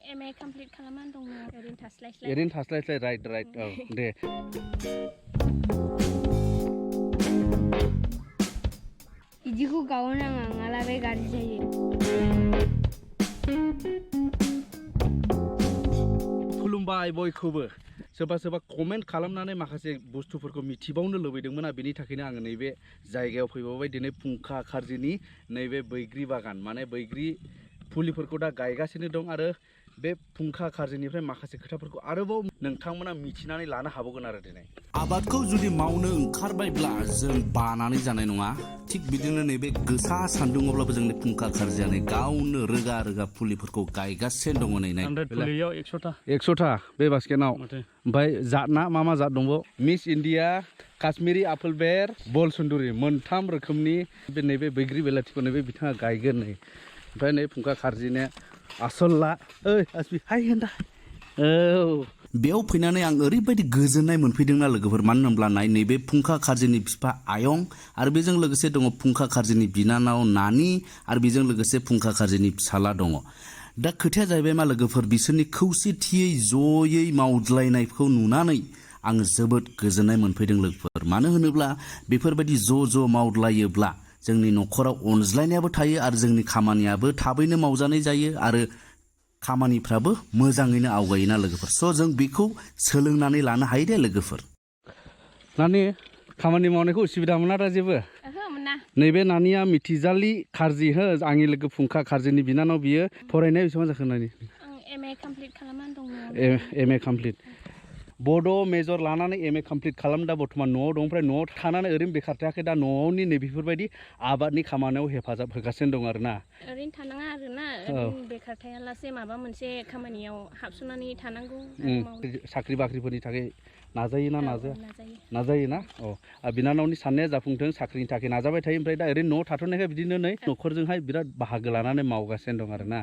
MA complete खालामनानै दङ ओरैनो थास्लायस्लाय राइट औ दे इदिखौ गावनो नाङा मालाबा गाज्रि जायो खुलुमबाय बयखौबो सोरबा कमेन्ट खालामनानै माखासे बुस्थुफोरखौ मिथिबावनो लुबैदोंमोन बेनि थाखायनो आङो नैबे जायगायाव फैबावबाय दिनै फुंखा खारजिनि नैबे बैग्रि बागान माने बैग्रि फुलिफोरखौ दा गायगासिनो दं आरो बे फुंखा खारजिनिफ्राय माखासे खोथाफोरखौ आरोबाव नोंथांमोना मिथिनानै लानो हाबावगोन आरो दिनै आबादखौ जुदि मावनो ओंखारबायब्ला जों बानानै जानाय नङा थिग बिदिनो नैबे गोसा सान्दुङावब्लाबो जोंनि फुंखा खारजियानो गावनो रोगा फुलिफोरखौ गायगासिनो दङ नै 100 फुलियाव 100टा बे बास्केटआव ओमफ्राय जातना मा जात दंबो मिस इन्डिया काश्मीरी आपेल बेर बल सुन्दुरि मोनथाम रोखोमनि बे नैबे बैग्रि बेलाथिखौ नैबे बिथाङा गायगोन नै ओमफ्राय नै फुंखा खारजिनो आसलला ओइ आसबि हाय होनदा औ बेयाव फैनानै आं ओरैबायदि गोजोननाय मोनफैदोंना लोगोफोर मानो होनब्ला नैबे फुंखा खारजिनि बिफा आयं आरो बेजों लोगोसे दङ फुंखा खारजिनि बिनानाव नानि आरो बेजों लोगोसे फुंखा खारजिनि फिसाला दङ दा खोथाया जाहैबाय मा लोगोफोर बिसोरनि खौसेथियै जयै मावज्लायनायखौ नुनानै आं जोबोद गोजोननाय मोनफैदों लोगोफोर मानो होनोब्ला बेफोरबायदि ज' मावज्लायोब्ला जोंनि न'खराव अनज्लायनायाबो थायो आरो जोंनि खामानियाबो थाबैनो मावजानाय जायो आरो खामानिफ्राबो मोजाङैनो आवगायोना लोगोफोर स' जों बेखौ सोलोंनानै लानो हायो दे लोगोफोर नानि खामानि मावनायखौ उसुबिदा मोना दा जेबो नैबे नानिया मिथिजालि खारजि हो आंनि लोगो फुंखा खारजिनि बिनानाव बियो फरायनाया बेसेबां जाखो नानि MA complete खालामनानै दङ MA complete बड' मेजर लानानै MA कमप्लिट खालाम दा बर्थमान न'आव दं ओमफ्राय न'आव थानानै ओरैनो बेखार थायाखै दा न'आवनि नैबेफोरबायदि आबादनि खामानियाव हेफाजाब होगासिनो दं आरोना ओरैनो थानाङा आरोना बेखार थायालासे माबा मोनसे खामानियाव हाबसोनानै थानांगौ साख्रि बाख्रिफोरनि थाखाय नाजायोना नाजायोना बिनानावनि साननाया जाफुंथों साख्रिनि थाखाय नाजाबाय थायो ओमफ्राय दा ओरैनो न'आव थाथ'नायखाय बिदिनो नै न'खरजोंहाय बिराद बाहागो लानानै मावगासिनो दं आरोना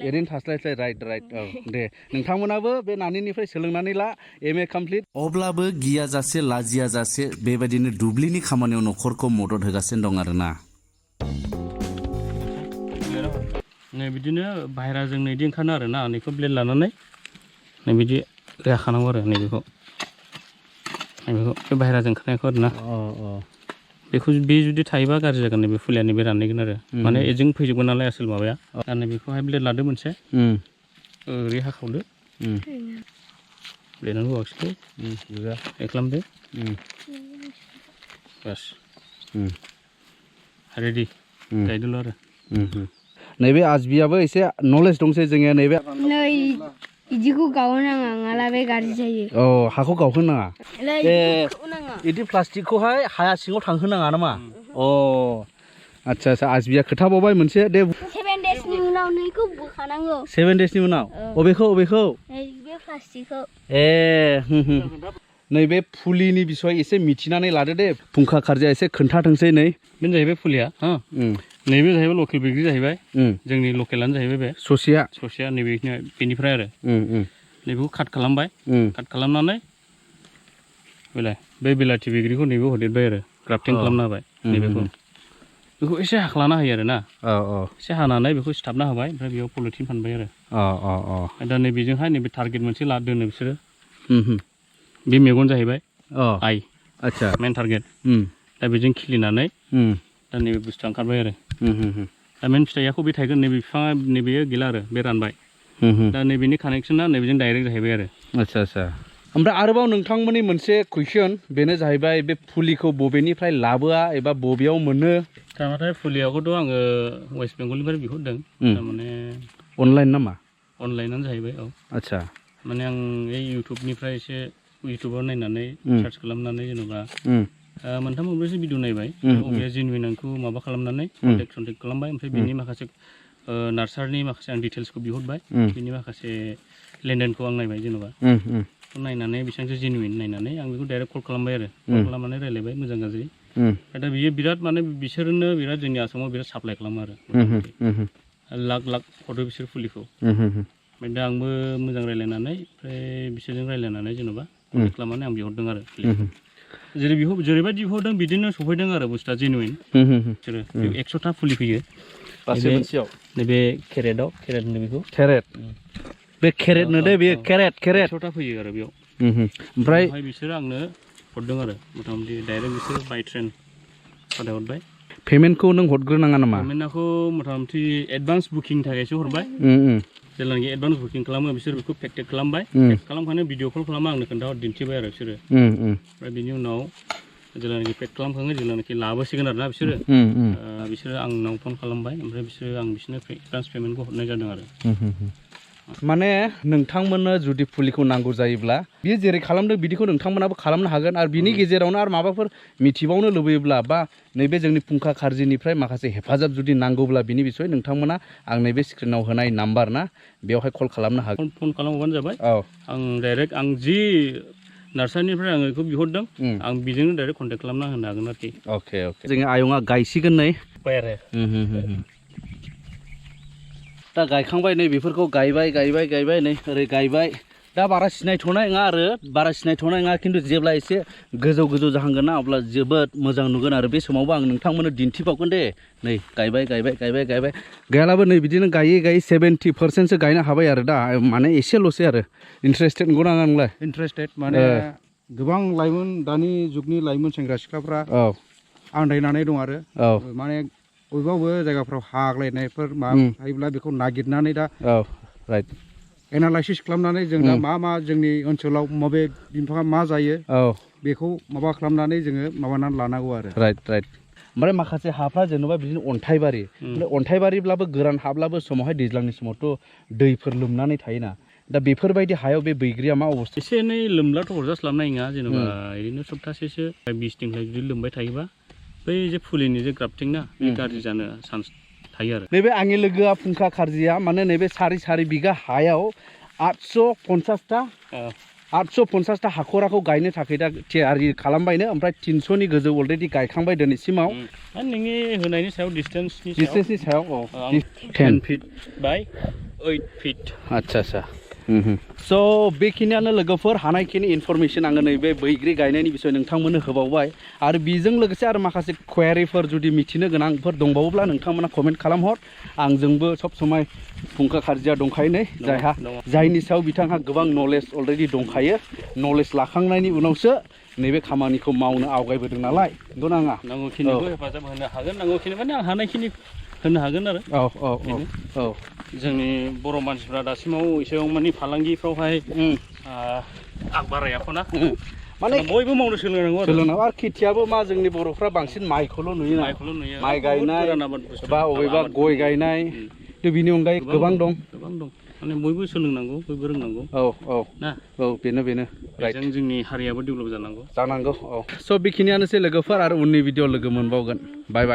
ओरैनो थास्लायस्लाय राइट औ दे नोंथांमोनाबो बे नानिनिफ्राय सोलोंनानै ला MA कमप्लिट अब्लाबो गियाजासे लाजियाजासे बेबायदिनो दुब्लिनि खामानियाव न'खरखौ मदद होगासिनो दं आरोना नै बिदिनो बाहेराजों नैदि ओंखारनो आरोना नैखौ ब्लेड लानानै नै बिदि राखानांगौ आरो नैबेखौ बे बाहेराजों ओंखारनायखौ आरोना बेखौ बे जुदि थायोबा गाज्रि जागोन नैबे फुलिया नैबे राननायगोन आरो माने एजों फैजोबगोन नालाय आसोल माबाया दा नैबेखौहाय ब्लेड लादो मोनसे ओरै हाखावदो ब्लेडआनो होआखिसै खालामदो बास रेडि गायदोल' आरो नैबे आजबियाबो एसे नलेज दंसै जोंनिया नैबे इदिखौ गावनो नाङा मालाबा गाज्रि जायो हाखौ गावहोनो नाङा इदि प्लास्टिकखौहाय हाया सिङाव थांहोनाङा नामा आच्छा आजबिया खोथाबावबाय मोनसे दे 7 डेजनि उनाव नैखौ बोखानांगौ 7 डेजनि उनाव अबेखौ बे प्लास्टिकखौ नैबे फुलिनि बिसय एसे मिथिनानै लादो दे फुंखा खारजिया एसे खोन्थाथोंसै नै बेनो जाहैबाय फुलिया नैबे जाहैबाय लकेल बैग्रि जाहैबाय जोंनि लकेलानो जाहैबाय बे ससेया नैबे बेनिफ्राय आरो नैबेखौ काट खालामबाय काट खालामनानै बे बेलाथि बैग्रिखौ नैबेयाव होदेरबाय आरो ग्राफ्टिं खालामना होबाय बेखौ एसे हाख्लाना होयो आरो ना एसे हानानै बेखौ सिथाबना होबाय ओमफ्राय बेयाव पलिथिन फानबाय आरो दा नैबेजोंहाय नैबे टारगेट मोनसे दोनो बिसोरो बे मेगन जाहैबाय आइ आच्छा मेन टारगेट दा बेजों खिलिनानै दा नैबे बुस्थुआ ओंखारबाय आरो दा मेन फिथाइयाखौ बे थायगोन नैबे बिफाङा नैबेयो गैला आरो बे रानबाय दा नैबेनि कानेक्सना नैबेजों डाइरेक्ट जाहैबाय आरो आच्छा ओमफ्राय आरोबाव नोंथांमोननि मोनसे कुइसन बेनो जाहैबाय बे फुलिखौ बबेनिफ्राय लाबोआ एबा बबेयाव मोनो थारमाने फुलियाखौथ' आङो वेस्ट बेंगलनिफ्राय बिहरदों थारमाने अनलाइन नामा अनलाइनानो जाहैबाय आच्छा माने आं बे इउटुबनिफ्राय एसे इउटुबाव नायनानै सार्च खालामनानै जेनेबा मोनथाम मोनब्रैसो भिडिअ नायबाय बबेया जेनुइन आंखौ माबा खालामनानै कन्टेक्ट खालामबाय ओमफ्राय बिनि माखासे नार्सारिनि माखासे आं डिटेल्सखौ बिहरबाय बिनि माखासे लेनदेनखौ आं नायबाय जेनेबा नायनानै बेसेबांसो जेनुइन नायनानै आं बेखौ डाइरेक्ट कल खालामबाय आरो कल खालामनानै रायलायबाय मोजां गाज्रि दा बियो बिराद माने बिसोरनो बिराद जोंनि आसामाव बिराद साप्लाय खालामो आरो लाख हरो बिसोर फुलिखौ ओमफ्राय दा आंबो मोजां रायलायनानै ओमफ्राय बिसोरजों रायलायनानै जेनेबा कन्टेक्ट खालामनानै आं बिहरदों आरो जेरैबायदि बिहरदों बिदिनो सफैदों आरो बुस्थुआ जेनुइन बिसोरो 100टा फुलि फैयो नैबे केरेटआव केरेट होनो बेखौ बे केरेट नो दे बे केरेट 100टा फैयो आरो बेयाव ओमफ्राय बिसोरो आंनो हरदों आरो मथा-मथि डाइरेक्ट बिसोरो बाय ट्रेन फाथायहरबाय पेमेन्टखौ नों हरग्रोनाङा नामा पेमेन्टखौ मथा-मथि एडभान्स बुकिं थाखायसो हरबाय जेब्लानाखि एडभान्स बुकिं खालामो बिसोर बेखौ पेक्टेड खालामबाय पेक खालामखानानै भिडिअ कल खालामो आंनो खोन्थाहर दिन्थिबाय आरो बिसोरो ओमफ्राय बिनि उनाव जेब्लानाखि पेक खालामखाङो जेब्लानाखि लाबोसिगोन आरोना बिसोरो आंनाव फन खालामबाय ओमफ्राय बिसोरनो एडभान्स पेमेन्टखौ हरनाय जादों आरो माने नोंथांमोननो जुदि फुलिखौ नांगौ जायोब्ला बियो जेरै खालामदों बिदिखौ नोंथांमोनाबो खालामनो हागोन आरो बिनि गेजेरावनो आरो माबाफोर मिथिबावनो लुबैयोब्ला बा नैबे जोंनि फुंखा खारजिनिफ्राय माखासे हेफाजाब जुदि नांगौब्ला बिनि बिसय नोंथांमोना आं नैबे स्क्रिनाव होनाय नाम्बार ना बेवहाय कल खालामनो हागोन फन खालामहरबानो जाबाय आं डाइरेक्ट आं जि नार्सारिनिफ्राय आं बेखौ बिहरदों आं बेजोंनो डाइरेक्ट कन्टेक्ट खालामना होनो हागोन आरोखि अके जोंनि आयंआ गायसिगोन नै दा गायखांबाय नै बेफोरखौ गायबाय नै ओरै गायबाय दा बारा सिनायथ'नाय नङा आरो बारा सिनायथ'नाय नङा खिन्थु जेब्ला एसे गोजौ जाहांगोन ना अब्ला जोबोद मोजां नुगोन आरो बे समावबो आं नोंथांमोननो दिन्थिबावगोन दे नै गायबाय गायालाबो नै बिदिनो गायै 70%सो गायनो हाबाय आरो दा माने एसेल'सै आरो इन्टारेस्टेड नंगौना नङा नोंलाय इन्टारेस्टेड माने गोबां लाइमोन दानि जुगनि लाइमोन सेंग्रा सिख्लाफ्रा आन्दायनानै दं आरो माने बबेबा जायगाफ्राव हाग्लायनायफोर माबा थायोब्ला बेखौ नागिरनानै दा राइट एनालाइसिस खालामनानै जों दा मा जोंनि ओनसोलाव माबे बिफाङा मा जायो बेखौ माबा खालामनानै जोङो माबानानै लानांगौ आरो राइट ओमफ्राय माखासे हाफ्रा जेनेबा बिदिनो अन्थाइबारि अन्थाइबारिब्लाबो गोरान हाब्लाबो समावहाय दैज्लांनि समावथ' दैफोर लोमनानै थायोना दा बेफोरबायदि हायाव बे बैग्रिया मा अबस्था एसे एनै लोमब्लाथ' हरजास्लाबनाय नङा जेनेबा ओरैनो सप्तासेसो 20 दिननिफ्राय जुदि लोमबाय थायोबा बै जे फुलिनि जे ग्राफ्टिं ना बे गाज्रि जानो चान्स थायो आरो नैबे आंनि लोगोआ फुंखा खारजिया माने नैबे सारि बिघा हायाव 850टा हाखराखौ गायनो थाखाय दा थियारि खालामबायनो ओमफ्राय 300नि गोजौ अलरेडि गायखांबाय दिनैसिमाव नोंनि होनायनि सायाव डिस्टेन्सनि सायाव 10 फिट बाय 8 फिट आच्छा स' बेखिनियानो लोगोफोर हानायखिनि इनफरमेसन आङो नैबे बैग्रि गायनायनि बिसय नोंथांमोननो होबावबाय आरो बेजों लोगोसे आरो माखासे क्वेरिफोर जुदि मिथिनो गोनांफोर दंबावोब्ला नोंथांमोना कमेन्ट खालामहर आंजोंबो सब समाय फुंखा खारजिया दंखायो नै जायनि सायाव बिथांहा गोबां नलेज अलरेडि दंखायो नलेज लाखांनायनि उनावसो नैबे खामानिखौ मावनो आवगायबोदों नालाय नंगौ नाङा नांगौखिनिखौ हेफाजाब होनो हागोन नांगौखिनि माने आं हानायखिनि होनो हागोन आरो जोंनि बर' मानसिफ्रा दासिमाव एसेबां माने फालांगिफ्रावहाय आग बारायाखैना माने बयबो मावनो सोलोंनांगौ आरो खेथियाबो मा जोंनि बर'फ्रा बांसिन माइखौल' नुयो माइ गायनाय बा अबेबा गय गायनाय बिनि अनगायै गोबां दं माने बयबो सोलोंनांगौ बयबो रोंनांगौ ना बेनो राइट जोंनि हारियाबो डेभेलप जानांगौ स' बेखिनियानोसै लोगोफोर आरो उननि भिडिअ लोगो मोनबावगोन बाय